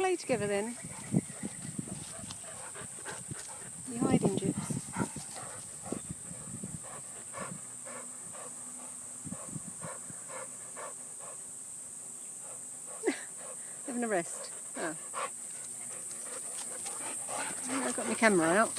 play together then? You hiding, Gyps? Having a rest. Oh. I've got my camera out.